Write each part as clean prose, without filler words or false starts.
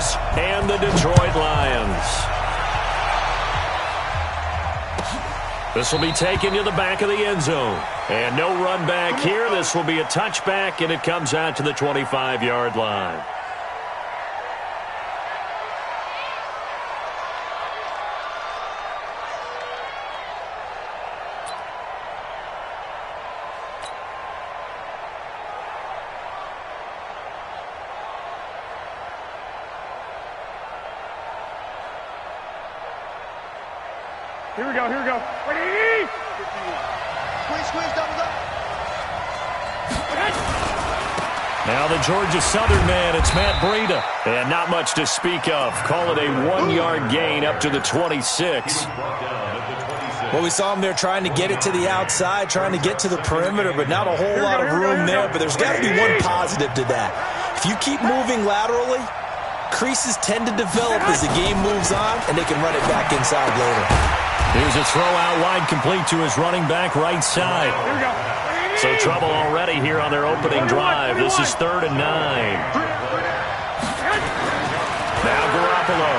Bears and the Detroit Lions. This will be taken to the back of the end zone. And no run back here. This will be a touchback, and it comes out to the 25-yard line. Here we go, here we go. Ready? Squeeze, double up. Now the Georgia Southern man, it's Matt Breida. And not much to speak of. Call it a 1-yard gain up to the 26. Well, we saw him there trying to get it to the outside, trying to get to the perimeter, but not a whole lot of room there. But there's got to be one positive to that. If you keep moving laterally, creases tend to develop as the game moves on, and they can run it back inside later. Here's a throw out wide, complete to his running back right side. Here we go. So trouble already here on their opening drive. This is 3rd and 9. Now Garoppolo.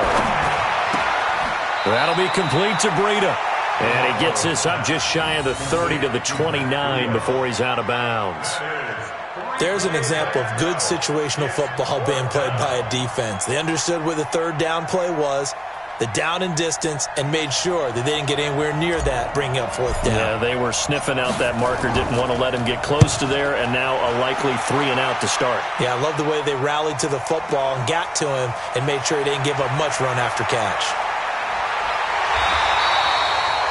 That'll be complete to Breida. And he gets this up just shy of the 30 to the 29 before he's out of bounds. There's an example of good situational football being played by a defense. They understood where the third down play was, the down and distance, and made sure that they didn't get anywhere near that, bringing up 4th down. Yeah, they were sniffing out that marker, didn't want to let him get close to there, and now a likely 3 and out to start. Yeah, I love the way they rallied to the football and got to him and made sure he didn't give up much run after catch.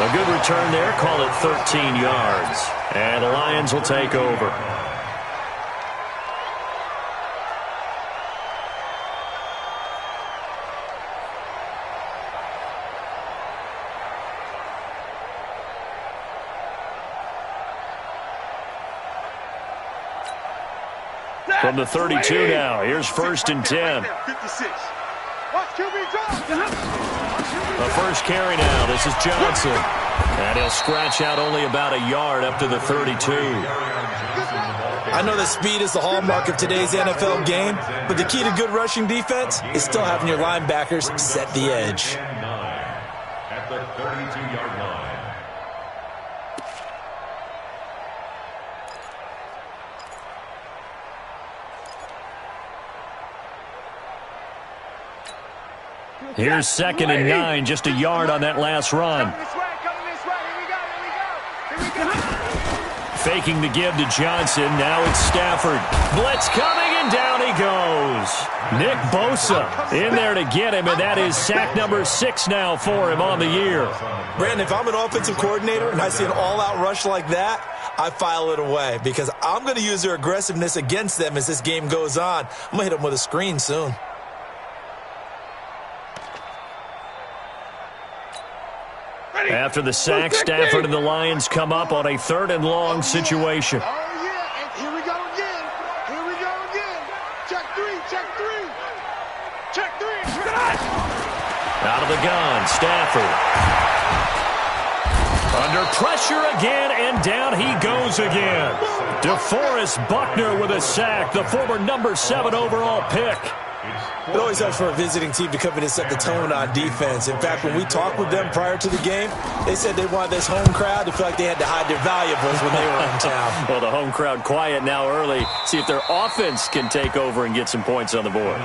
A good return there, call it 13 yards. And the Lions will take over. From the 32 now, here's 1st and 10. 56. Watch QB drop. The first carry now, this is Johnson. And he'll scratch out only about a yard up to the 32. I know that speed is the hallmark of today's NFL game, but the key to good rushing defense is still having your linebackers set the edge. At the 32-yard line. Here's 2nd and 9, just a yard on that last run. Faking the give to Johnson. Now it's Stafford. Blitz coming, and down he goes. Nick Bosa in there to get him, and that is sack number 6 now for him on the year. Brandon, if I'm an offensive coordinator and I see an all-out rush like that, I file it away because I'm going to use their aggressiveness against them as this game goes on. I'm going to hit them with a screen soon. After the sack, Stafford and the Lions come up on a 3rd and long situation. Oh, yeah. And here we go again. Here we go again. Check 3. Check 3. Check 3. Out of the gun, Stafford. Under pressure again, and down he goes again. DeForest Buckner with a sack, the former number 7 overall pick. It always helps for a visiting team to come in and set the tone on defense. In fact, when we talked with them prior to the game, they said they wanted this home crowd to feel like they had to hide their valuables when they were in town. Well, the home crowd quiet now early. See if their offense can take over and get some points on the board.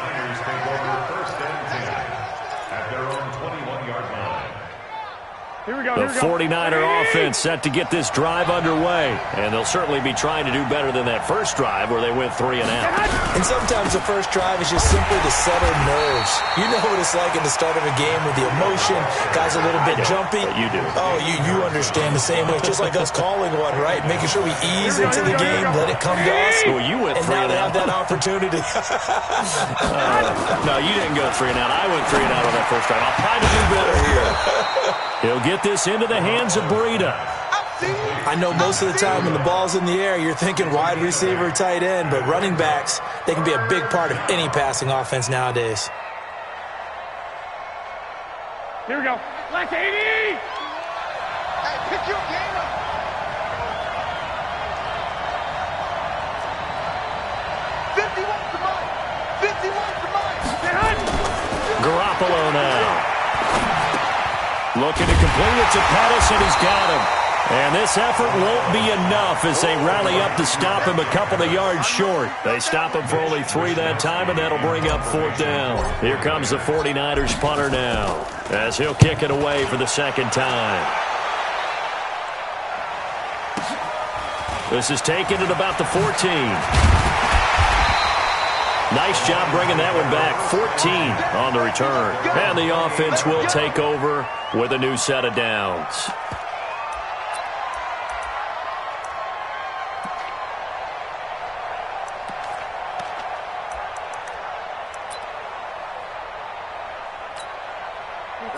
The 49er offense set to get this drive underway. And they'll certainly be trying to do better than that first drive where they went 3 and out. And sometimes the first drive is just simply to settle nerves. You know what it's like at the start of a game with the emotion. Guys a little bit jumpy. But you do. Oh, you understand the same way. Just like us calling one, right? Making sure we ease into the game, let it come to us. Well, you went 3 and out. And now they have that opportunity. No, you didn't go 3 and out. I went 3 and out on that first drive. I'll try to do better here. He'll get this into the hands of Breida. I know most of the time when the ball's in the air, you're thinking wide receiver, tight end, but running backs, they can be a big part of any passing offense nowadays. Here we go. Left 80! Hey, pick your game up. '51 to mine. 51 to mine. Buffalo now. Looking to complete it to Pettis, and he's got him. And this effort won't be enough as they rally up to stop him a couple of yards short. They stop him for only 3 that time, and that'll bring up 4th down. Here comes the 49ers punter now as he'll kick it away for the 2nd time. This is taken at about the 14. Nice job bringing that one back. 14 on the return. And the offense will take over with a new set of downs.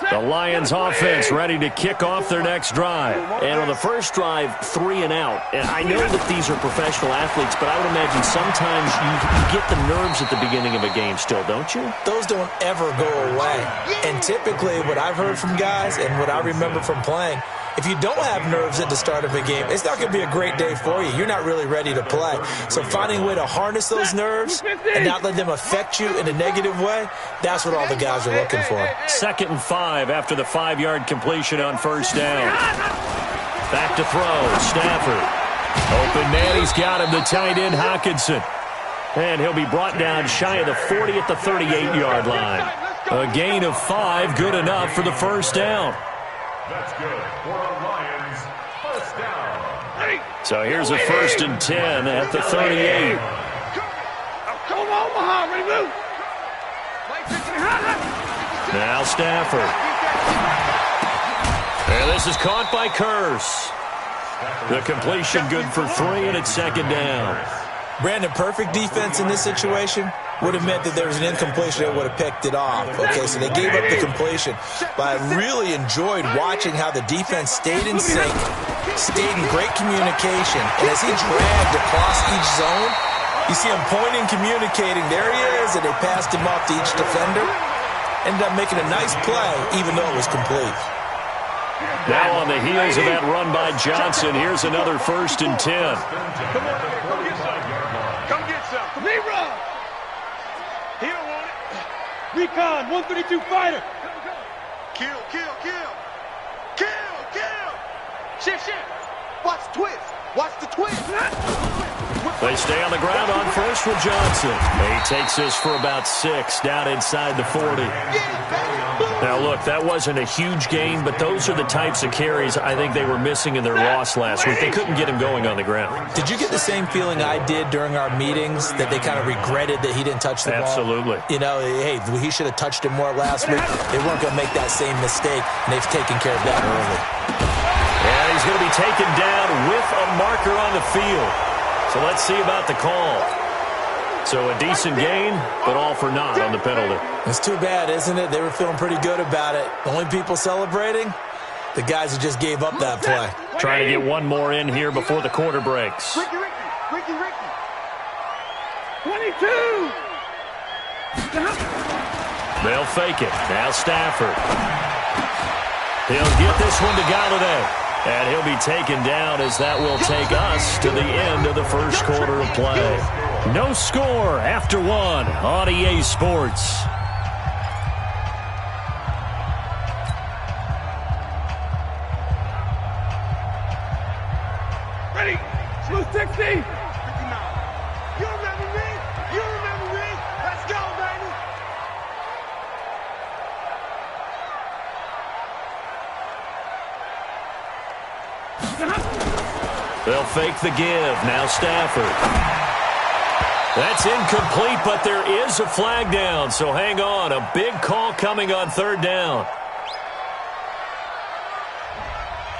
The Lions offense ready to kick off their next drive. And on the first drive, 3 and out. And I know that these are professional athletes, but I would imagine sometimes you get the nerves at the beginning of a game still, don't you? Those don't ever go away. And typically what I've heard from guys and what I remember from playing, if you don't have nerves at the start of a game, it's not going to be a great day for you. You're not really ready to play. So finding a way to harness those nerves and not let them affect you in a negative way, that's what all the guys are looking for. 2nd and 5 after the 5-yard completion on 1st down. Back to throw. Stafford. Open man. He's got him. The tight end, Hockenson. And he'll be brought down shy of the 40 at the 38-yard line. A gain of 5, good enough for the 1st down. That's good for the Lions. 1st down. So here's a 1st and 10 at the 38. Come on, Omaha, remove. Now Stafford. And this is caught by Curse. The completion good for 3, and it's 2nd down. Brandon, perfect defense in this situation would have meant that there was an incompletion that would have picked it off. Okay, so they gave up the completion. But I really enjoyed watching how the defense stayed in sync, stayed in great communication. And as he dragged across each zone, you see him pointing, communicating. There he is, and they passed him off to each defender. Ended up making a nice play, even though it was complete. Now on the heels of that run by Johnson, here's another 1st and 10. Come get some. Leroy. He don't want it. Recon, 132 fighter. Kill, kill, kill. Kill, kill. Shift, shift. Watch the twist. Watch the twist. They stay on the ground on 1st with Johnson. He takes this for about 6 down inside the 40. Now, look, that wasn't a huge gain, but those are the types of carries I think they were missing in their loss last week. They couldn't get him going on the ground. Did you get the same feeling I did during our meetings, that they kind of regretted that he didn't touch the ball? Absolutely. You know, hey, he should have touched it more last week. They weren't going to make that same mistake, and they've taken care of that early. And he's going to be taken down with a marker on the field. So let's see about the call. So a decent gain, but all for naught on the penalty. It's too bad, isn't it? They were feeling pretty good about it. The only people celebrating, the guys who just gave up that play. Trying to get one more in here before the quarter breaks. Ricky. 22. They'll fake it. Now Stafford. He'll get this one to Galladay. And he'll be taken down as that will take us to the end of the first quarter of play. No score after 1 on EA Sports. Ready. Smooth 60. You remember me? You remember me? Let's go, baby. They'll fake the give. Now Stafford. That's incomplete, but there is a flag down, so hang on. A big call coming on 3rd down.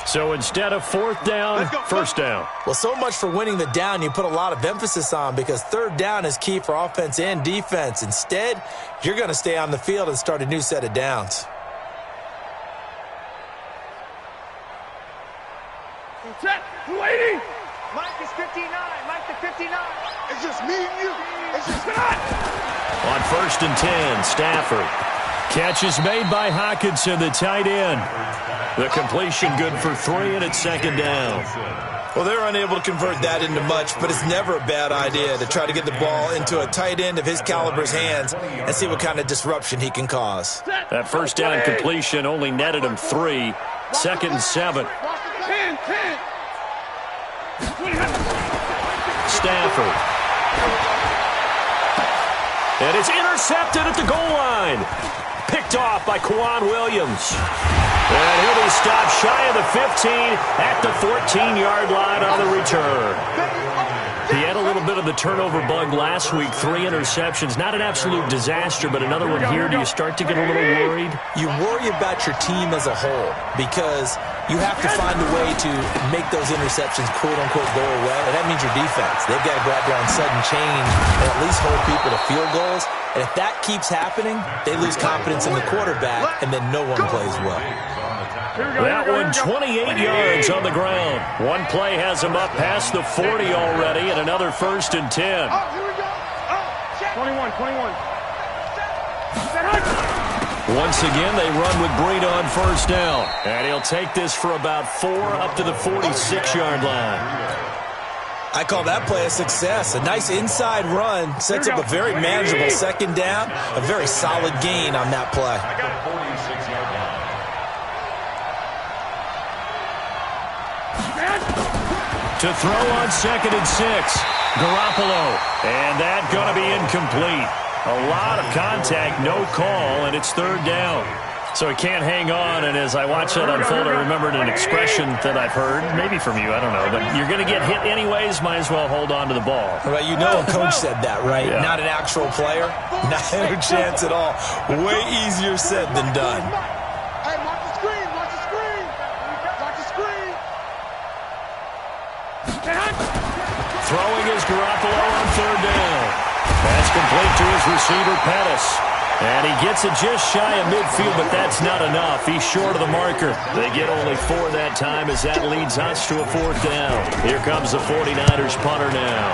So instead of 4th down, 1st down. Well, so much for winning the down you put a lot of emphasis on, because 3rd down is key for offense and defense. Instead, you're going to stay on the field and start a new set of downs. Set. 280. Mike is 59. Mike to 59. It's just me and you. It's just not. On 1st and 10, Stafford. Catch is made by Hockenson, the tight end. The completion good for 3, and it's 2nd down. Well, they're unable to convert that into much, but it's never a bad idea to try to get the ball into a tight end of his caliber's hands and see what kind of disruption he can cause. That first down completion only netted him 3. 2nd and 7. 10. Stafford. And it's intercepted at the goal line. Picked off by Kwan Williams. And he'll be stopped shy of the 15 at the 14-yard line on the return. He had a little bit of the turnover bug last week, 3 interceptions. Not an absolute disaster, but another one here. Do you start to get a little worried? You worry about your team as a whole because you have to find a way to make those interceptions, quote-unquote, go away. And that means your defense. They've got to go out there on sudden change and at least hold people to field goals. And if that keeps happening, they lose confidence in the quarterback, and then no one plays well. That one 28 yards on the ground. One play has him up past the 40 already, and another 1st and 10. 21. Once again, they run with Breida on 1st down. And he'll take this for about 4 up to the 46-yard line. I call that play a success. A nice inside run sets up a very manageable 2nd down. A very solid gain on that play. To throw on 2nd and 6. Garoppolo. And that going to be incomplete. A lot of contact, no call, and it's 3rd down. So he can't hang on, and as I watch that unfold, I remembered an expression that I've heard, maybe from you, I don't know, but you're going to get hit anyways, might as well hold on to the ball. Right, you know a coach said that, right? Yeah. Not an actual player, not a chance at all. Way easier said than done. Hey, watch the screen, watch the screen. Watch the screen. Throwing is Garoppolo on 3rd down. That's complete to his receiver, Pettis. And he gets it just shy of midfield, but that's not enough. He's short of the marker. They get only 4 that time as that leads us to a 4th down. Here comes the 49ers punter now.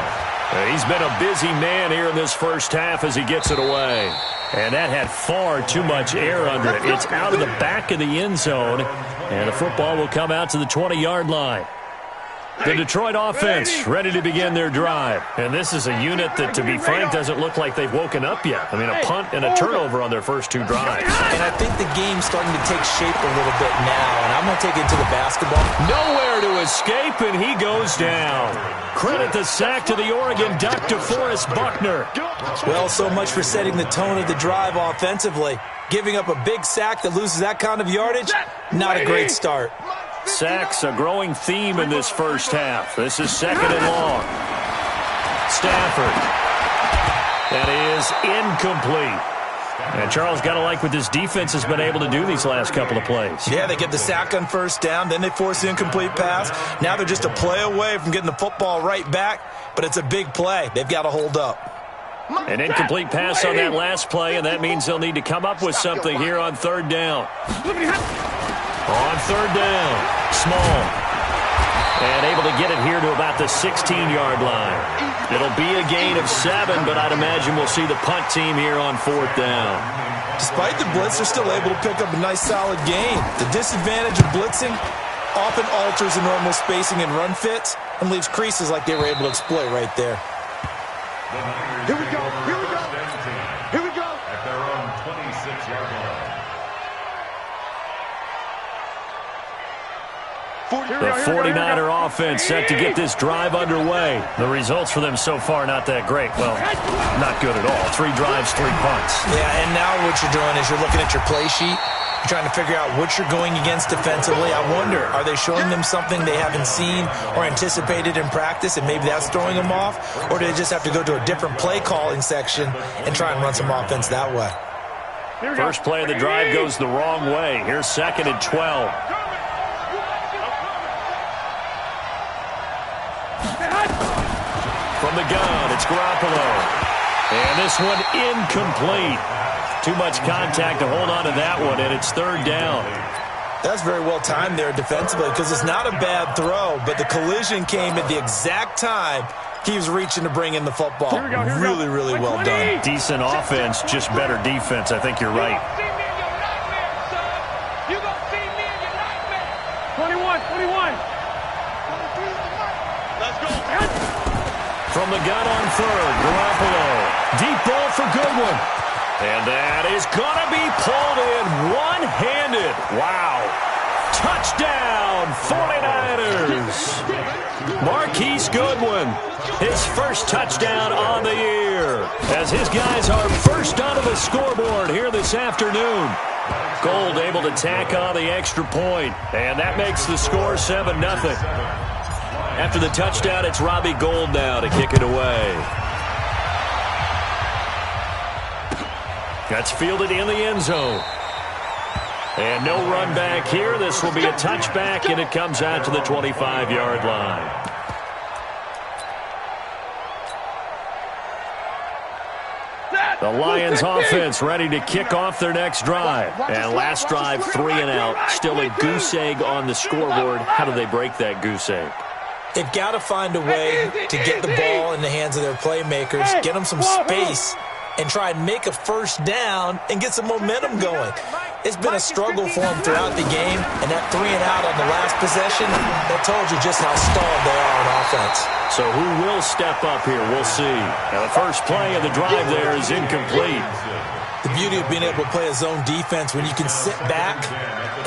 He's been a busy man here in this first half as he gets it away. And that had far too much air under it. It's out of the back of the end zone, and the football will come out to the 20-yard line. The Detroit offense ready to begin their drive. And this is a unit that, to be frank, doesn't look like they've woken up yet. I mean, a punt and a turnover on their first 2 drives. And I think the game's starting to take shape a little bit now. And I'm going to take it to the basketball. Nowhere to escape, and he goes down. Credit the sack to the Oregon Duck, DeForest Buckner. Well, so much for setting the tone of the drive offensively. Giving up a big sack that loses that kind of yardage, not a great start. Sacks, a growing theme in this first half. This is 2nd and long. Stafford. That is incomplete. And Charles, got to like what this defense has been able to do these last couple of plays. Yeah, they get the sack on 1st down, then they force the incomplete pass. Now they're just a play away from getting the football right back, but it's a big play. They've got to hold up. An incomplete pass on that last play, and that means they'll need to come up with something here on 3rd down. On 3rd down, Small. And able to get it here to about the 16-yard line. It'll be a gain of 7, but I'd imagine we'll see the punt team here on 4th down. Despite the blitz, they're still able to pick up a nice solid gain. The disadvantage of blitzing often alters the normal spacing and run fits and leaves creases like they were able to exploit right there. Here we go, here we go. Here we go. At their own 26-yard line. The 49er offense set to get this drive underway. The results for them so far not that great. Well, not good at all. 3 drives, 3 punts. Yeah, and now what you're doing is you're looking at your play sheet. You're trying to figure out what you're going against defensively. I wonder, are they showing them something they haven't seen or anticipated in practice, and maybe that's throwing them off? Or do they just have to go to a different play calling section and try and run some offense that way? First play of the drive goes the wrong way. Here's 2nd and 12. From the gun, it's Garoppolo. And this one incomplete. Too much contact to hold on to that one, and it's 3rd down. That's very well timed there defensively because it's not a bad throw, but the collision came at the exact time he was reaching to bring in the football. Really, really well done. Decent offense, just better defense. I think you're right. 21. From the gun on third, Garoppolo. Deep ball for Goodwin. And that is going to be pulled in one-handed. Wow. Touchdown, 49ers. Marquise Goodwin, his first touchdown on the year, as his guys are first onto the scoreboard here this afternoon. Gold able to tack on the extra point, and that makes the score 7-0. After the touchdown, it's Robbie Gould now to kick it away. That's fielded in the end zone. And no run back here. This will be a touchback, and it comes out to the 25-yard line. The Lions offense ready to kick off their next drive. And last drive, 3 and out. Still a goose egg on the scoreboard. How do they break that goose egg? They've got to find a way to get the ball in the hands of their playmakers, get them some space, and try and make a first down and get some momentum going. It's been a struggle for them throughout the game, and that 3 and out on the last possession, that told you just how stalled they are on offense. So who will step up here? We'll see. Now the first play of the drive there is incomplete. The beauty of being able to play a zone defense when you can sit back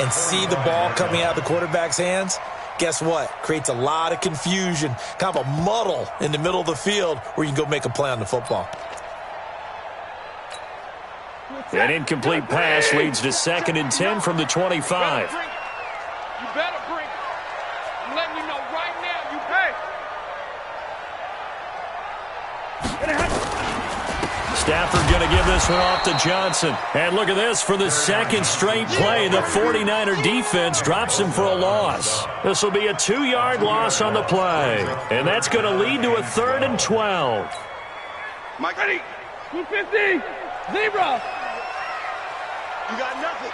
and see the ball coming out of the quarterback's hands, guess what? Creates a lot of confusion, kind of a muddle in the middle of the field where you can go make a play on the football. An incomplete pass leads to 2nd and 10 from the 25. You better bring it. I'm letting you know right now, you pay. Stafford going to give this one off to Johnson. And look at this. For the second straight play, the 49er defense drops him for a loss. This will be a 2-yard loss on the play. And that's going to lead to a 3rd and 12. Mike, ready. 250. Zebra. You got nothing.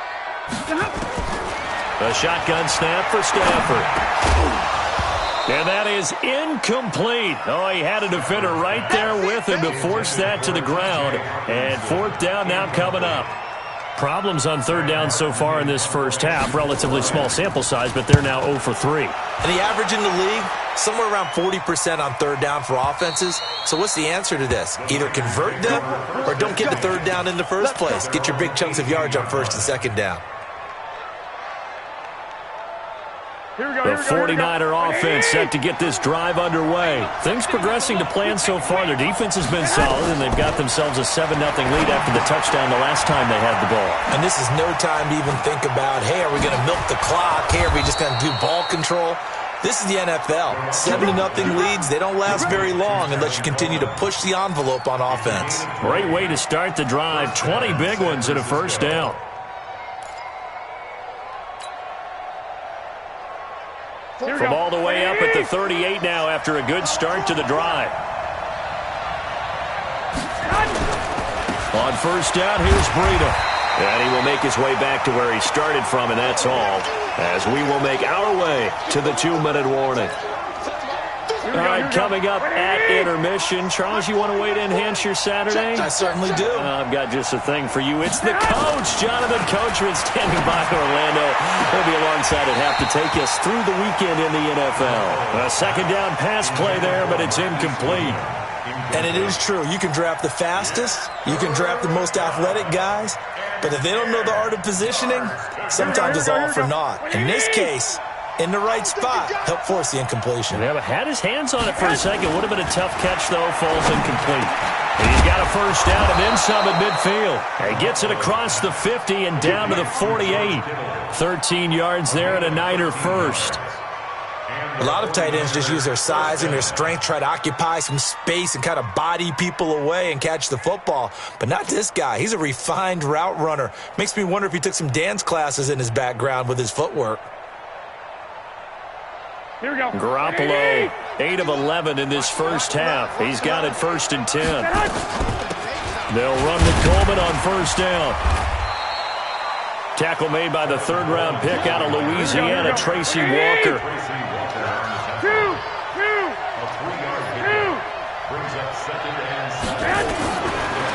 A shotgun snap for Stafford. And that is incomplete. Oh, he had a defender right there with him to force that to the ground. And 4th down now coming up. Problems on 3rd down so far in this first half. Relatively small sample size, but they're now 0 for 3. And the average in the league, somewhere around 40% on 3rd down for offenses. So what's the answer to this? Either convert them or don't get the 3rd down in the first place. Get your big chunks of yards on 1st and 2nd down. The 49er offense set to get this drive underway. Things progressing to plan so far. Their defense has been solid, and they've got themselves a 7-0 lead after the touchdown the last time they had the ball. And this is no time to even think about, hey, are we going to milk the clock? Hey, are we just going to do ball control? This is the NFL. 7-0 leads, they don't last very long unless you continue to push the envelope on offense. Great way to start the drive. 20 big ones and a first down. From all the way up at the 38 now after a good start to the drive. On first down, here's Breida. And he will make his way back to where he started from, and that's all, as we will make our way to the 2-minute warning. All right, coming up at intermission. Charles, you want to wait to enhance your Saturday? I certainly do. I've got just a thing for you. It's the coach, Jonathan Coachman, standing by Orlando. He'll be alongside at half to take us through the weekend in the NFL. A 2nd down pass play there, but it's incomplete. And it is true. You can draft the fastest. You can draft the most athletic guys. But if they don't know the art of positioning, sometimes it's all for naught. In this case, in the right spot, help force the incompletion. Yeah, but had his hands on it for a second. Would have been a tough catch, though. Falls incomplete. And he's got a first down and then some at midfield. And he gets it across the 50 and down to the 48. 13 yards there and a Niner first. A lot of tight ends just use their size and their strength, try to occupy some space and kind of body people away and catch the football. But not this guy. He's a refined route runner. Makes me wonder if he took some dance classes in his background with his footwork. Here we go. Garoppolo, 8 of 11 in this first half. He's got it 1st and 10. They'll run to Coleman on first down. Tackle made by the 3rd-round pick out of Louisiana, Tracy Walker.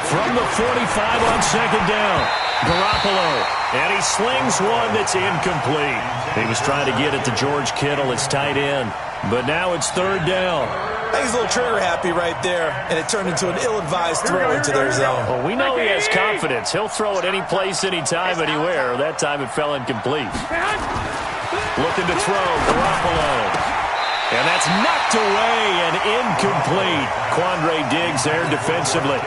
From the 45 on 2nd down, Garoppolo. And he slings one that's incomplete. He was trying to get it to George Kittle, his tight end. But now it's third down. I think he's a little trigger happy right there, and it turned into an ill-advised throw into their zone. Well, we know he has confidence. He'll throw it any place, anytime, anywhere. That time it fell incomplete. Looking to throw, Garoppolo. And that's knocked away and incomplete. Quandre Diggs there defensively.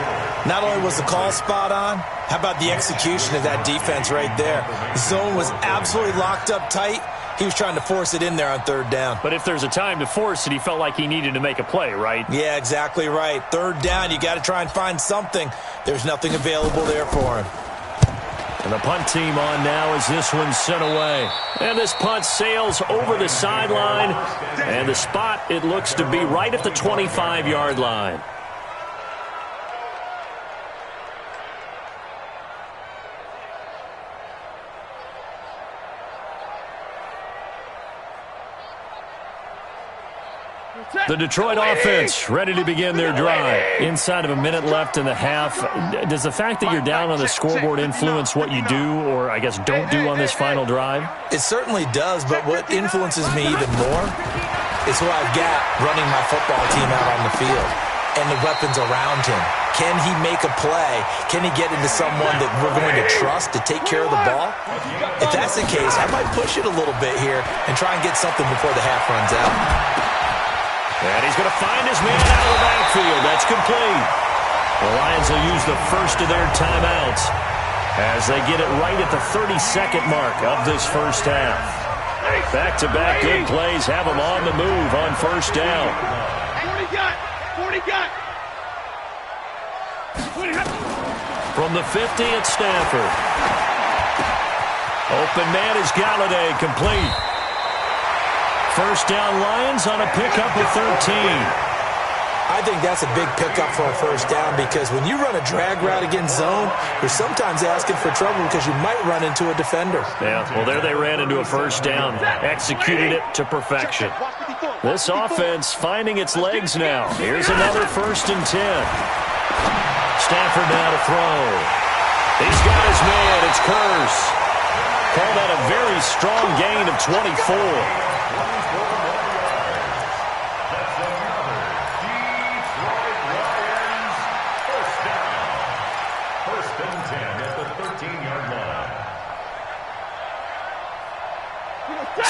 Not only was the call spot on, how about the execution of that defense right there? The zone was absolutely locked up tight. He was trying to force it in there on third down. But if there's a time to force it, he felt like he needed to make a play, right? Yeah, exactly right. Third down, you got to try and find something. There's nothing available there for him. And the punt team on now as this one's sent away. And this punt sails over the sideline. And the spot, it looks to be right at the 25-yard line. The Detroit offense ready to begin their drive. Inside of a minute left in the half. Does the fact that you're down on the scoreboard influence what you do or, I guess, don't do on this final drive? It certainly does, but what influences me even more is who I've got running my football team out on the field and the weapons around him. Can he make a play? Can he get into someone that we're going to trust to take care of the ball? If that's the case, I might push it a little bit here and try and get something before the half runs out. And he's going to find his man out of the backfield. That's complete. The Lions will use the first of their timeouts as they get it right at the 32nd mark of this first half. Back-to-back good plays have them on the move on first down. 40 got. From the 50, it's Stafford. Open man is Galladay, complete. First down Lions on a pickup of 13. I think that's a big pickup for a first down because when you run a drag route against zone, you're sometimes asking for trouble because you might run into a defender. Yeah, well, there they ran into a first down. Executed it to perfection. This offense finding its legs now. Here's another 1st and 10. Stafford now to throw. He's got his man. It's Curse. Call that a very strong gain of 24.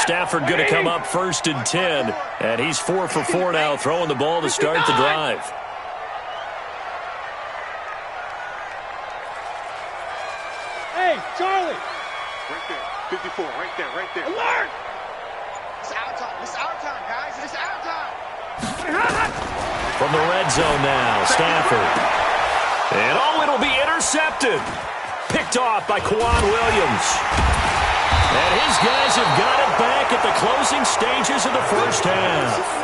Stafford going to come up 1st and 10, and he's 4 for 4 now, throwing the ball to start the drive. Hey, Charlie. Right there. 54, right there. Alert! It's our time, guys. It's our time. From the red zone now, Stafford. And it'll be intercepted. Picked off by Kwan Williams. And his guys have got it back at the closing stages of the first half.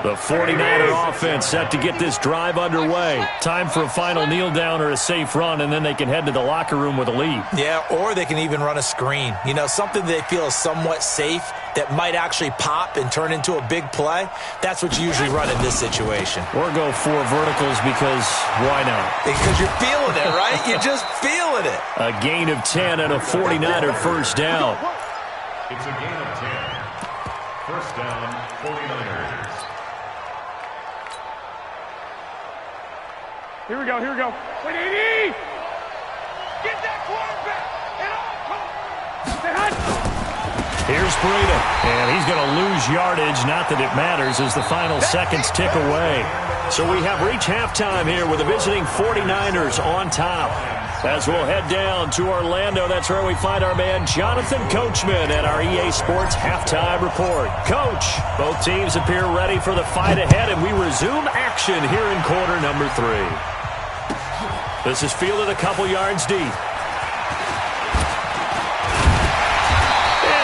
The 49er offense set to get this drive underway. Time for a final kneel down or a safe run, and then they can head to the locker room with a lead. Yeah, or they can even run a screen. You know, something they feel is somewhat safe that might actually pop and turn into a big play. That's what you usually run in this situation. Or go 4 verticals because why not? Because you're feeling it, right? You're just feeling it. A gain of 10 and a 49er first down. It's a gain of 10. First down, 49ers. Here we go. Wait, 80! Get that quarterback! Here's Breida, and he's going to lose yardage. Not that it matters as the final seconds tick away. So we have reached halftime here with the visiting 49ers on top. As we'll head down to Orlando, that's where we find our man Jonathan Coachman at our EA Sports Halftime Report. Coach, both teams appear ready for the fight ahead, and we resume action here in quarter number 3. This is fielded a couple yards deep. And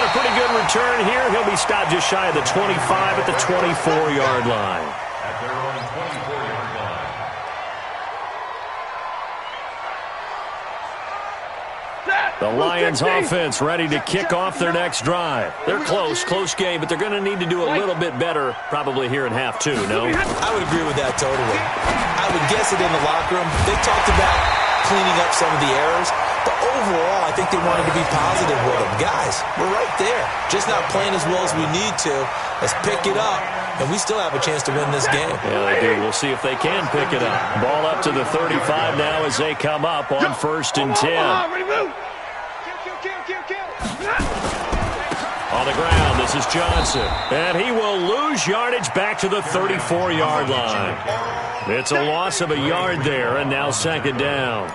a pretty good return here. He'll be stopped just shy of the 25 at the 24-yard line. At their own 24-yard line. The Lions offense ready to kick off their next drive. They're close game, but they're going to need to do a little bit better probably here in half 2, no? I would agree with that totally. I would guess it in the locker room. They talked about cleaning up some of the errors. But overall, I think they wanted to be positive with him. Guys, we're right there. Just not playing as well as we need to. Let's pick it up, and we still have a chance to win this game. Yeah, they do. We'll see if they can pick it up. Ball up to the 35 now as they come up on 1st and 10. On the ground, this is Johnson. And he will lose yardage back to the 34-yard line. It's a loss of a yard there, and now 2nd down.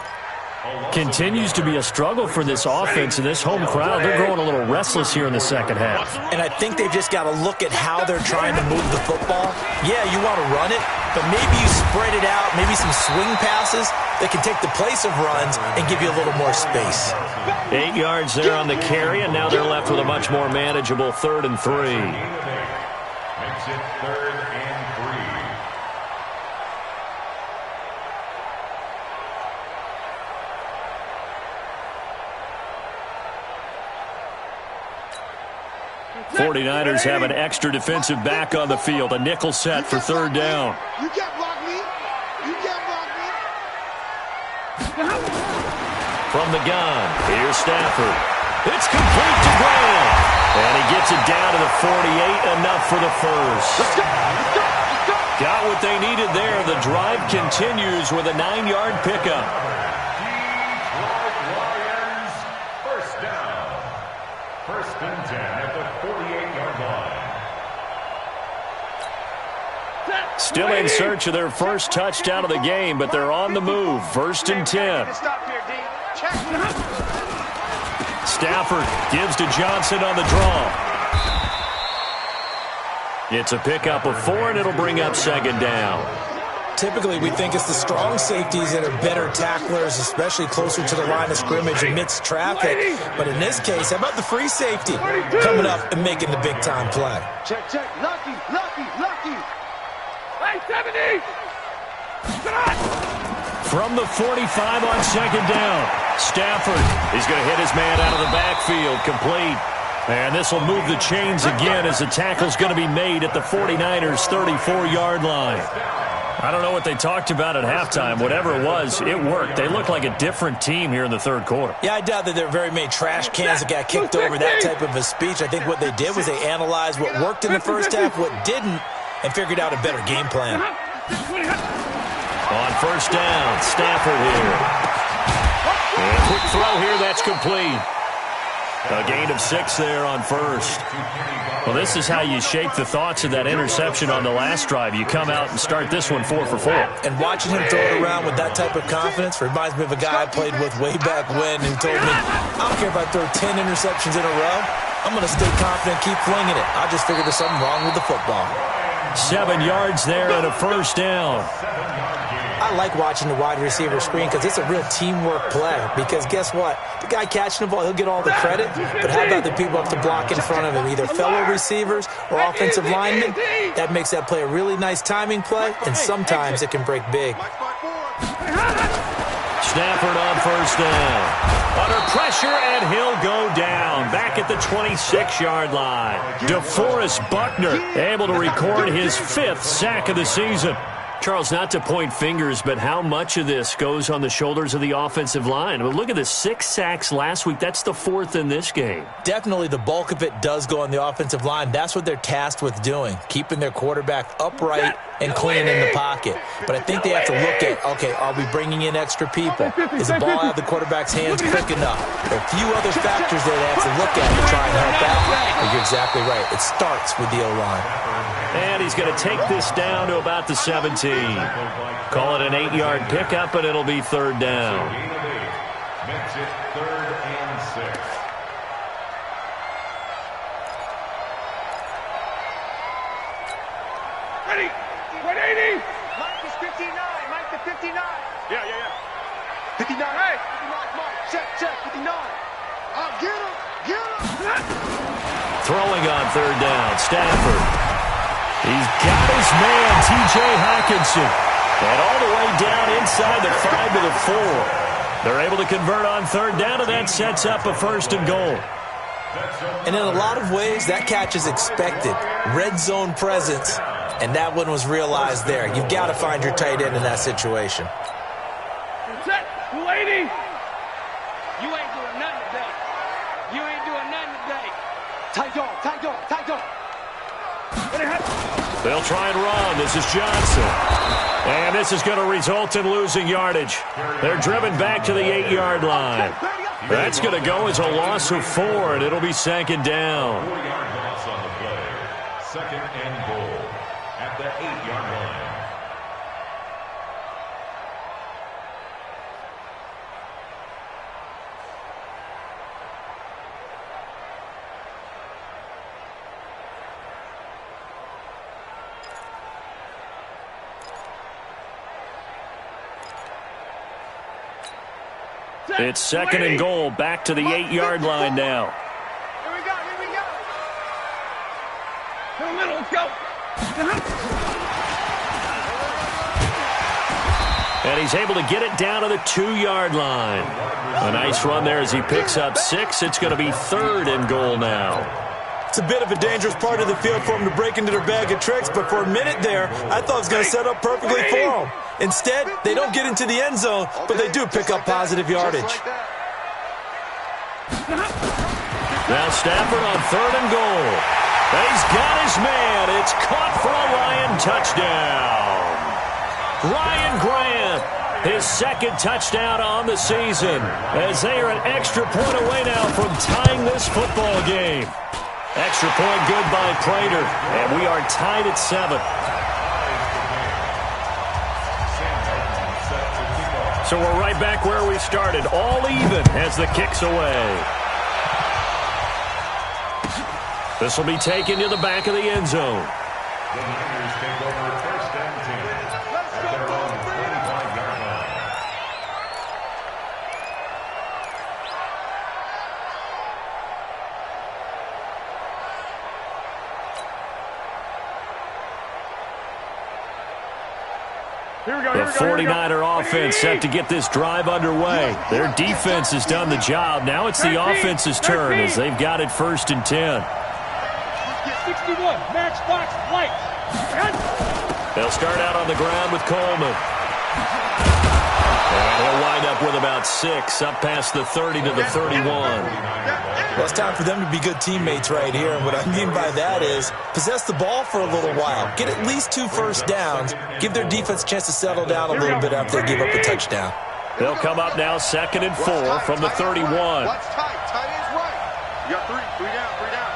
Continues to be a struggle for this offense and this home crowd. They're growing a little restless here in the second half. And I think they've just got to look at how they're trying to move the football. Yeah, you want to run it, but maybe you spread it out, maybe some swing passes that can take the place of runs and give you a little more space. 8 yards there on the carry, and now they're left with a much more manageable 3rd and 3. Makes it 3rd and 49ers have an extra defensive back on the field. A nickel set for 3rd down. You can't block me. You can't block me. From the gun, here's Stafford. It's complete to Graham. And he gets it down to the 48, enough for the first. Let's go. Let's go. Let's go. Got what they needed there. The drive continues with a 9-yard pickup. Lions, 1st down. 1st and 10 at the 48-yard line. Still in search of their first touchdown of the game, but they're on the move. 1st and 10. Stafford gives to Johnson on the draw. It's a pickup of 4, and it'll bring up 2nd down. Typically, we think it's the strong safeties that are better tacklers, especially closer to the line of scrimmage amidst traffic. But in this case, how about the free safety coming up and making the big-time play? Check, check. Lucky, lucky, lucky. Hey, 70! From the 45 on 2nd down, Stafford is going to hit his man out of the backfield, complete. And this will move the chains again as the tackle's going to be made at the 49ers' 34-yard line. I don't know what they talked about at halftime. Whatever it was, it worked. They look like a different team here in the 3rd quarter. Yeah, I doubt that there are very many trash cans that got kicked over, that type of a speech. I think what they did was they analyzed what worked in the first half, what didn't, and figured out a better game plan. On 1st down, Stafford here. And a quick throw here, that's complete. A gain of 6 there on 1st. Well, this is how you shape the thoughts of that interception on the last drive. You come out and start this one 4 for 4. And watching him throw it around with that type of confidence reminds me of a guy I played with way back when who told me, I don't care if I throw 10 interceptions in a row. I'm going to stay confident, keep flinging it. I just figured there's something wrong with the football. 7 yards there and a 1st down. I like watching the wide receiver screen because it's a real teamwork play. Because guess what? The guy catching the ball, he'll get all the credit. But how about the people up to block in front of him, either fellow receivers or offensive linemen? That makes that play a really nice timing play, and sometimes it can break big. Stafford on 1st down. Under pressure, and he'll go down. Back at the 26-yard line. DeForest Buckner able to record his 5th sack of the season. Charles, not to point fingers, but how much of this goes on the shoulders of the offensive line? Well, look at the 6 sacks last week. That's the 4th in this game. Definitely the bulk of it does go on the offensive line. That's what they're tasked with doing, keeping their quarterback upright and clean in the pocket. But I think they have to look at, okay, are we bringing in extra people? Is the ball out of the quarterback's hands quick enough? There are a few other factors there they have to look at to try and help out. But you're exactly right. It starts with the O-line. And he's going to take this down to about the 17. Call it an 8-yard pickup, and it'll be 3rd down. Makes it 3rd and 6. Ready? 180! Mike is 59. Mike to 59. Yeah. 59. Hey. 59. Mike. Check. 59. Get him. Get him. Throwing on 3rd down, Stafford. He's got his man, T.J. Hockenson. And all the way down inside the 5 to the 4. They're able to convert on 3rd down, and that sets up a 1st and goal. And in a lot of ways, that catch is expected. Red zone presence, and that one was realized there. You've got to find your tight end in that situation. Set. 280. You ain't doing nothing today. You ain't doing nothing today. Tight dog, tight dog, tight dog. They'll try and run. This is Johnson. And this is going to result in losing yardage. They're driven back to the 8-yard line. That's going to go as a loss of 4, and it'll be second down. 4-yard loss on the play. Second and goal at the 8-yard line. It's second and goal, back to the 8-yard line now. Here we go, here we go. To the middle, let's go. And he's able to get it down to the 2-yard line. A nice run there as he picks up 6. It's going to be third and goal now. It's a bit of a dangerous part of the field for him to break into their bag of tricks, but for a minute there, I thought it was going to set up perfectly for him. Instead, they don't get into the end zone, but they do pick up positive yardage. Now Stafford on third and goal. He's got his man. It's caught for a Lion touchdown. Ryan Grant, his second touchdown on the season, as they are an extra point away now from tying this football game. Extra point good by Prater, and we are tied at 7. So we're right back where we started, all even as the kick's away. This will be taken to the back of the end zone. The Niners take over first and 10 at their own 45-yard line. The 49er offense set to get this drive underway. Their defense has done the job. Now it's the offense's turn as they've got it first and 10. 61, matchbox, lights. They'll start out on the ground with Coleman. And he'll wind up with about 6, up past the 30 to the 31. Well, it's time for them to be good teammates right here, and what I mean by that is possess the ball for a little while, get at least 2 first downs, give their defense a chance to settle down a little bit after they give up a touchdown. They'll come up now second and 4 from the 31. Watch tight. Tight is right. You got 3 down, 3 down.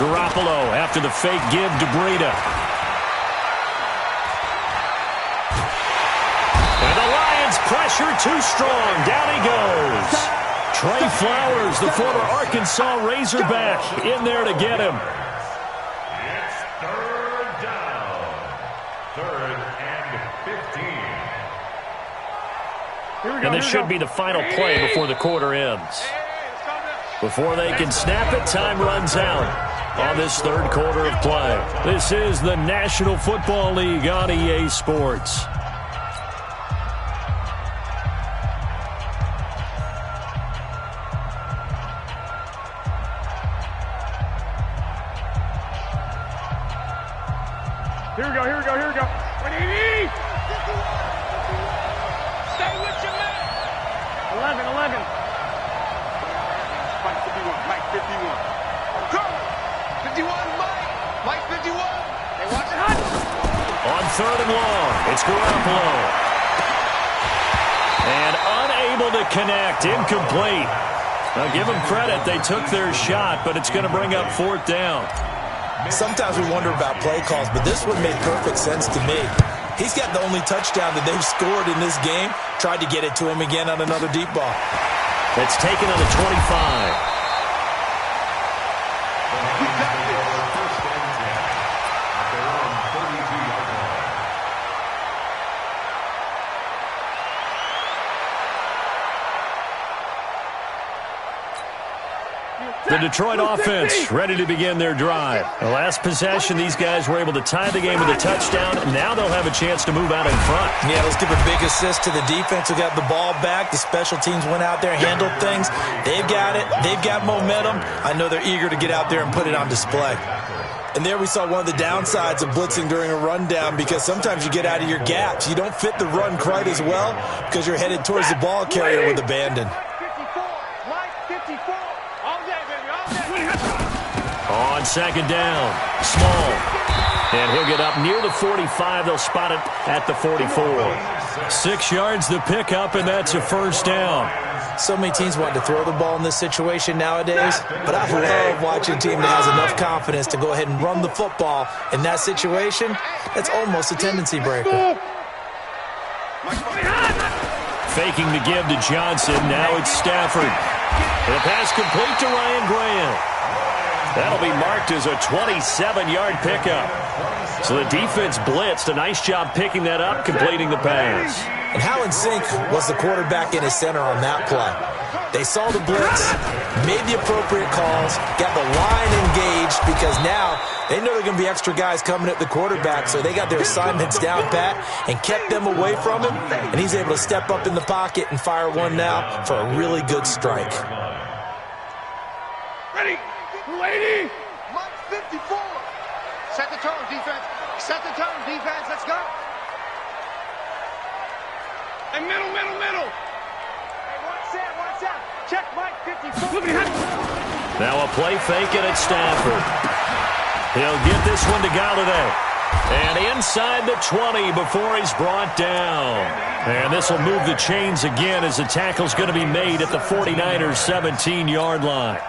Garoppolo after the fake give to Breida. And the Lions pressure too strong. Down he goes. Trey Flowers, the former Arkansas Razorback, in there to get him. It's third down. Third and 15. And this should be the final play before the quarter ends. Before they can snap it, time runs out on this third quarter of play. This is the National Football League on EA Sports. Here we go. Stay with your man. 11. Mike 51. Go! 51, Mike 51. Hey, watch it hot. On third and long, it's Garoppolo. And unable to connect, incomplete. Now give them credit, they took their shot, but it's going to bring up fourth down. Sometimes we wonder about play calls, but this one made perfect sense to me. He's got the only touchdown that they've scored in this game. Tried to get it to him again on another deep ball. It's taken on the 25. The Detroit offense ready to begin their drive. The last possession, these guys were able to tie the game with a touchdown. Now they'll have a chance to move out in front. Yeah, let's give a big assist to the defense who got the ball back. The special teams went out there, handled things. They've got it. They've got momentum. I know they're eager to get out there and put it on display. And there we saw one of the downsides of blitzing during a rundown, because sometimes you get out of your gaps. You don't fit the run quite as well because you're headed towards the ball carrier with abandon. On second down, Small. And he'll get up near the 45. They'll spot it at the 44. 6 yards the pickup, and that's a first down. So many teams want to throw the ball in this situation nowadays, but I love watching a team that has enough confidence to go ahead and run the football. In that situation, that's almost a tendency breaker. Faking the give to Johnson. Now it's Stafford. And a pass complete to Ryan Grant. That'll be marked as a 27-yard pickup. So the defense blitzed. A nice job picking that up, completing the pass. And how in sync was the quarterback and his center on that play? They saw the blitz, made the appropriate calls, got the line engaged, because now they know there are going to be extra guys coming at the quarterback, so they got their assignments down pat and kept them away from him, and he's able to step up in the pocket and fire one now for a really good strike. Ready? Lady! Mike 54. Set the tone, defense. Set the tone, defense. Let's go. And middle. Hey, watch out. Check Mike 54. Now a play fake, and it's Stafford. He'll get this one to Galladay. And inside the 20 before he's brought down. And this will move the chains again as the tackle's going to be made at the 49ers' 17-yard line.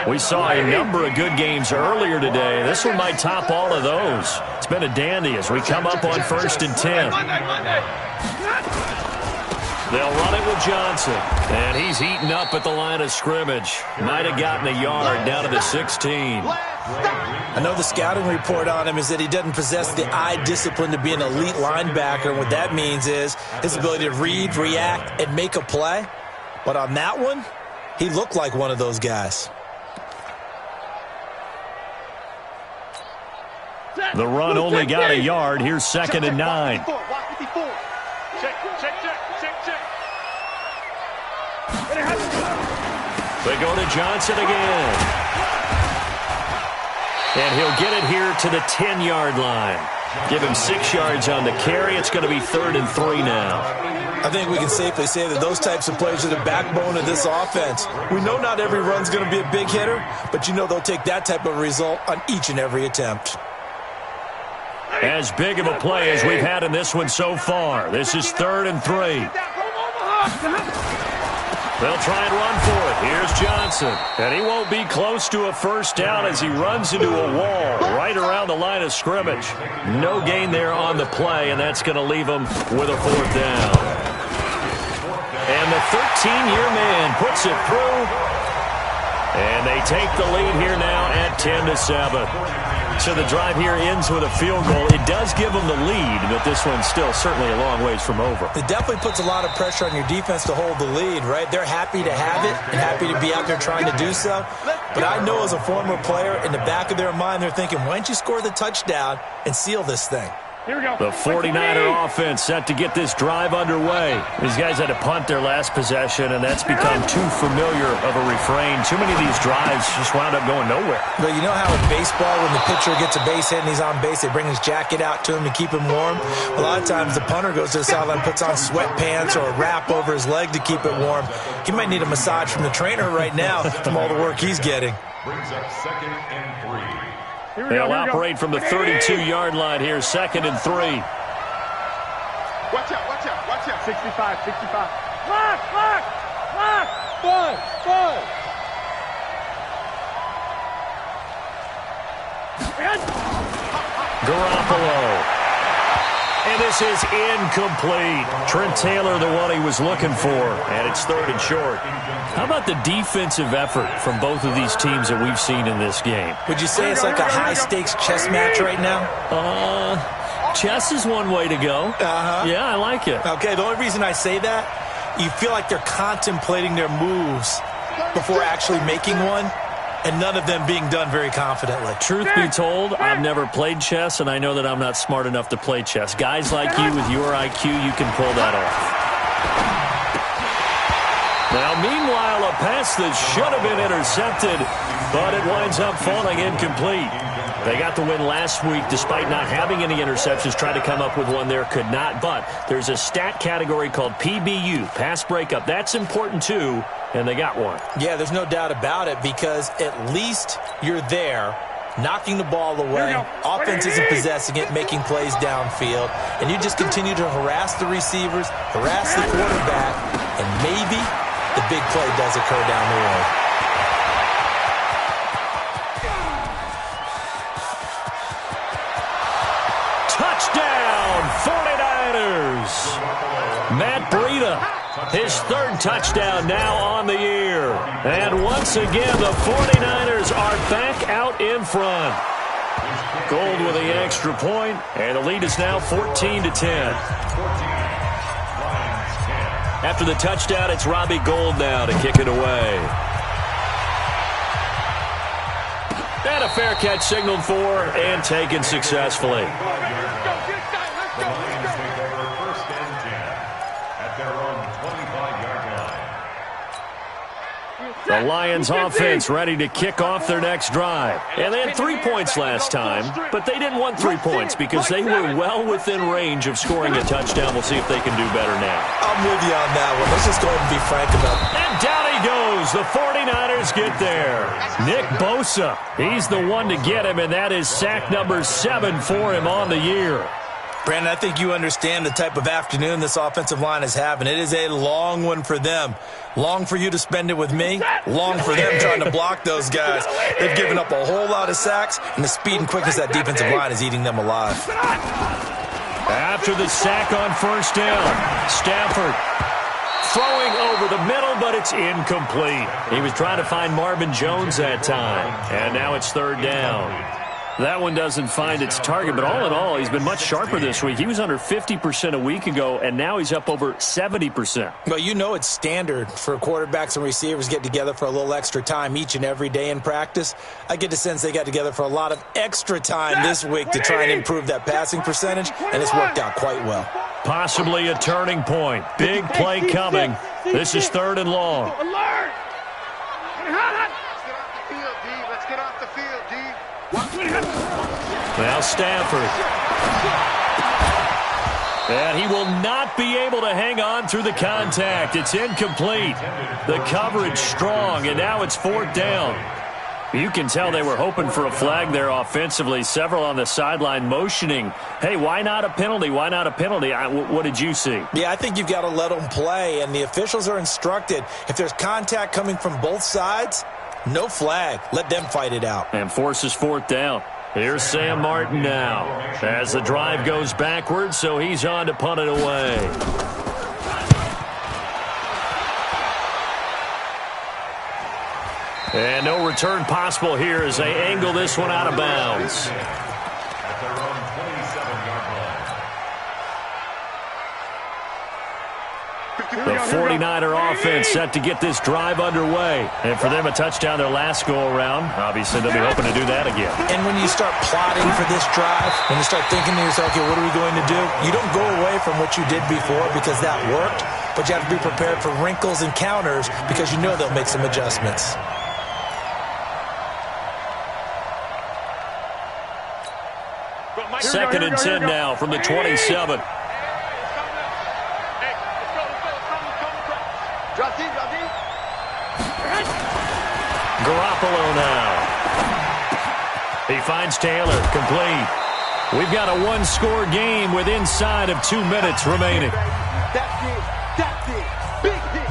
We saw a number of good games earlier today. This one might top all of those. It's been a dandy as we come up on 1st and 10. They'll run it with Johnson. And he's eaten up at the line of scrimmage. Might have gotten a yard down to the 16. I know the scouting report on him is that he doesn't possess the eye discipline to be an elite linebacker. And what that means is his ability to read, react, and make a play. But on that one, he looked like one of those guys. The run only got a yard. Here's 2nd and 9. Check. They go to Johnson again. And he'll get it here to the 10-yard line. Give him 6 yards on the carry. It's going to be 3rd and 3 now. I think we can safely say that those types of plays are the backbone of this offense. We know not every run's going to be a big hitter, but you know they'll take that type of result on each and every attempt. As big of a play as we've had in this one so far. This is 3rd and 3. They'll try and run for it. Here's Johnson. And he won't be close to a first down as he runs into a wall right around the line of scrimmage. No gain there on the play, and that's going to leave him with a 4th down. And the 13-year man puts it through. And they take the lead here now at 10-7. So the drive here ends with a field goal. It does give them the lead, but this one's still certainly a long ways from over. It definitely puts a lot of pressure on your defense to hold the lead, right? They're happy to have it and happy to be out there trying to do so. But I know as a former player, in the back of their mind, they're thinking, why don't you score the touchdown and seal this thing? Here we go. The 49er offense set to get this drive underway. These guys had to punt their last possession, and that's become too familiar of a refrain. Too many of these drives just wound up going nowhere. But you know how in baseball, when the pitcher gets a base hit and he's on base, they bring his jacket out to him to keep him warm? A lot of times the punter goes to the sideline, puts on sweatpants or a wrap over his leg to keep it warm. He might need a massage from the trainer right now from all the work he's getting. Brings up 2nd and 3. They'll operate from the 32-yard line here, 2nd and 3. Watch out. 65. Lock. Garoppolo. And this is incomplete. Trent Taylor, the one he was looking for, and it's 3rd and short. How about the defensive effort from both of these teams that we've seen in this game? Would you say it's like a high-stakes chess match right now? Chess is one way to go. Yeah, I like it. Okay, the only reason I say that, you feel like they're contemplating their moves before actually making one, and none of them being done very confidently. Truth be told, I've never played chess, and I know that I'm not smart enough to play chess. Guys like you with your IQ, you can pull that off. Now, meanwhile, a pass that should have been intercepted, but it winds up falling incomplete. They got the win last week despite not having any interceptions. Tried to come up with one there, could not. But there's a stat category called PBU, pass breakup. That's important too, and they got one. Yeah, there's no doubt about it because at least you're there, knocking the ball away. Offense isn't possessing it, making plays downfield. And you just continue to harass the receivers, harass the quarterback, and maybe the big play does occur down the road. Touchdown, 49ers. Matt Breida, his third touchdown now on the year. And once again, the 49ers are back out in front. Gold with the extra point, and the lead is now 14-10. After the touchdown, it's Robbie Gould now to kick it away. And a fair catch signaled for and taken successfully. The Lions offense ready to kick off their next drive. And they had 3 points last time, but they didn't want 3 points because they were well within range of scoring a touchdown. We'll see if they can do better now. I'm with you on that one. Let's just go ahead and be frank about it. And down he goes. The 49ers get there. Nick Bosa, he's the one to get him, and that is sack number 7 for him on the year. Brandon, I think you understand the type of afternoon this offensive line is having. It is a long one for them. Long for you to spend it with me. Long for them trying to block those guys. They've given up a whole lot of sacks, and the speed and quickness of that defensive line is eating them alive. After the sack on first down, Stafford throwing over the middle, but it's incomplete. He was trying to find Marvin Jones that time, and now it's third down. That one doesn't find its target, but all in all, he's been much sharper this week. He was under 50% a week ago, and now he's up over 70%. Well, you know it's standard for quarterbacks and receivers get together for a little extra time each and every day in practice. I get the sense they got together for a lot of extra time this week to try and improve that passing percentage, and it's worked out quite well. Possibly a turning point. Big play coming. This is third and long. Alert! Let's get off the field, D. Now Stafford. And he will not be able to hang on through the contact. It's incomplete. The coverage strong, and now it's fourth down. You can tell they were hoping for a flag there offensively. Several on the sideline motioning, hey, why not a penalty? Why not a penalty? What did you see? Yeah, I think you've got to let them play, and the officials are instructed. If there's contact coming from both sides, no flag. Let them fight it out. And forces fourth down. Here's Sam Martin now as the drive goes backwards, so he's on to punt it away. And no return possible here as they angle this one out of bounds. At their own 27-yard line. The 49er offense set to get this drive underway. And for them, a touchdown their last go-around. Obviously, they'll be hoping to do that again. And when you start plotting for this drive, when you start thinking to yourself, okay, what are we going to do? You don't go away from what you did before because that worked, but you have to be prepared for wrinkles and counters because you know they'll make some adjustments. Second and 10 now from the 27. Garoppolo now. He finds Taylor, complete. We've got a one-score game with inside of 2 minutes remaining. That's it. That's it. Big hit.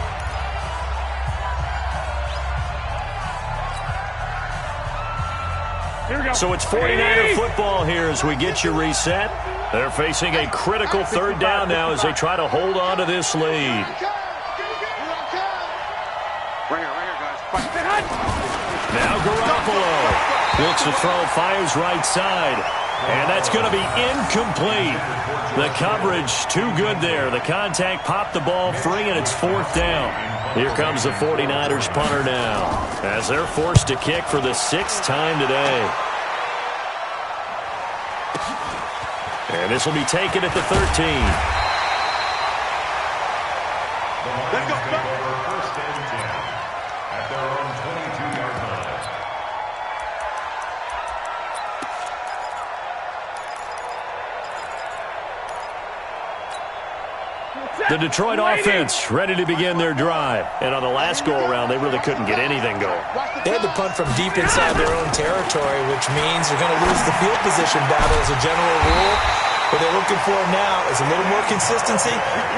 So it's 49er football here as we get you reset. They're facing a critical third down now as they try to hold on to this lead. Now Garoppolo looks to throw, fires right side, and that's going to be incomplete. The coverage too good there. The contact popped the ball free, and it's fourth down. Here comes the 49ers punter now as they're forced to kick for the 6th time today. And this will be taken at the 13. Let's go. First and 10 at their own 22-yard line. The Detroit offense ready to begin their drive. And on the last go-around, they really couldn't get anything going. They had to punt from deep inside their own territory, which means they're going to lose the field position battle as a general rule. What they're looking for now is a little more consistency,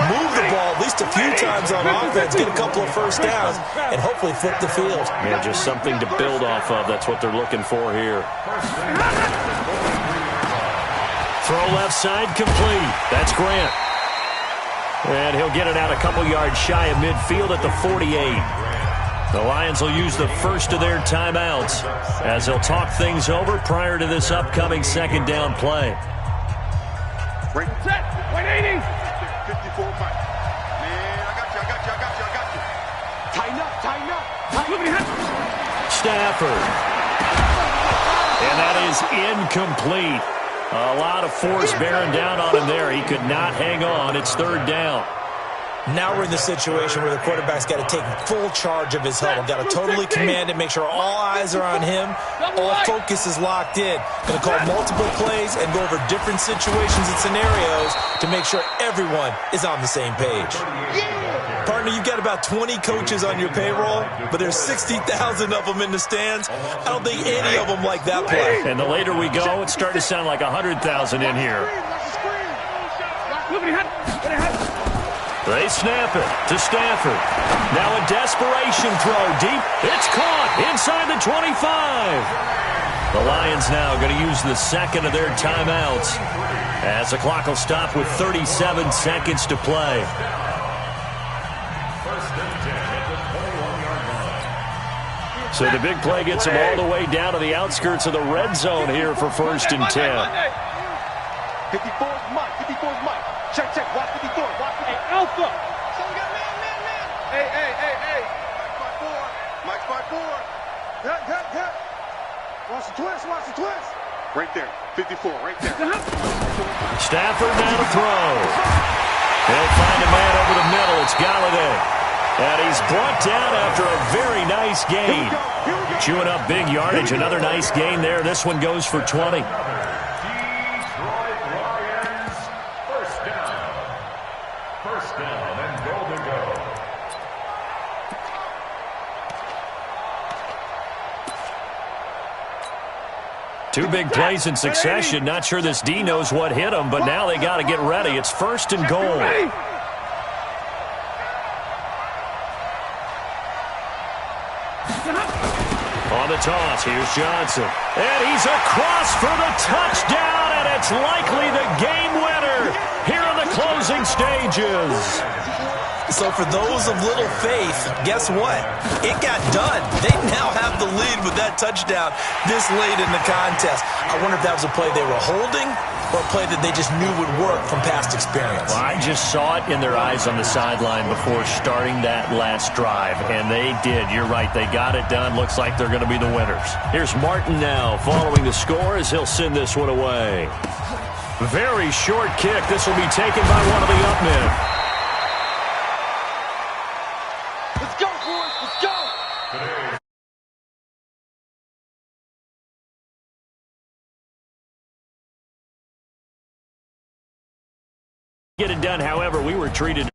move the ball at least a few times on offense, get a couple of first downs, and hopefully flip the field. Yeah, just something to build off of. That's what they're looking for here. Throw left side complete. That's Grant. And he'll get it out a couple yards shy of midfield at the 48. The Lions will use the first of their timeouts as they'll talk things over prior to this upcoming second down play. Break. Set. 180. 54 Mike. Man, I got you. Tighten up. Stafford. And that is incomplete. A lot of force bearing down on him there. He could not hang on. It's third down. Now we're in the situation where the quarterback's got to take full charge of his huddle. Got to totally command it, make sure all eyes are on him. All focus is locked in. Going to call multiple plays and go over different situations and scenarios to make sure everyone is on the same page. Partner, you've got about 20 coaches on your payroll, but there's 60,000 of them in the stands. I don't think any of them like that play. And the later we go, it's starting to sound like 100,000 in here. They snap it to Stafford. Now a desperation throw deep. It's caught inside the 25. The Lions now going to use the second of their timeouts as the clock will stop with 37 seconds to play. So the big play gets him all the way down to the outskirts of the red zone here for first and 10. 54's Mike. Check. Watch 54. Hey, Alpha. So we got man. Hey. Mike's by four. Hit. Watch the twist. Right there. 54, right there. Stafford now to throw. He'll find a man over the middle. It's Galladay. And he's brought down after a very nice gain. Chewing up big yardage. Another nice gain there. This one goes for 20. First down and goal to go. Two big plays in succession. Not sure this D knows what hit him, but now they got to get ready. It's first and goal. On the toss, here's Johnson. And he's across for the touchdown, and it's likely the game winner here in the closing stages. So for those of little faith, guess what? It got done. They now have the lead with that touchdown this late in the contest. I wonder if that was a play they were holding or a play that they just knew would work from past experience. Well, I just saw it in their eyes on the sideline before starting that last drive, and they did. You're right. They got it done. Looks like they're going to be the winners. Here's Martin now following the score as he'll send this one away. Very short kick. This will be taken by one of the up men. Let's go, boys. Let's go. Get it done, however, we were treated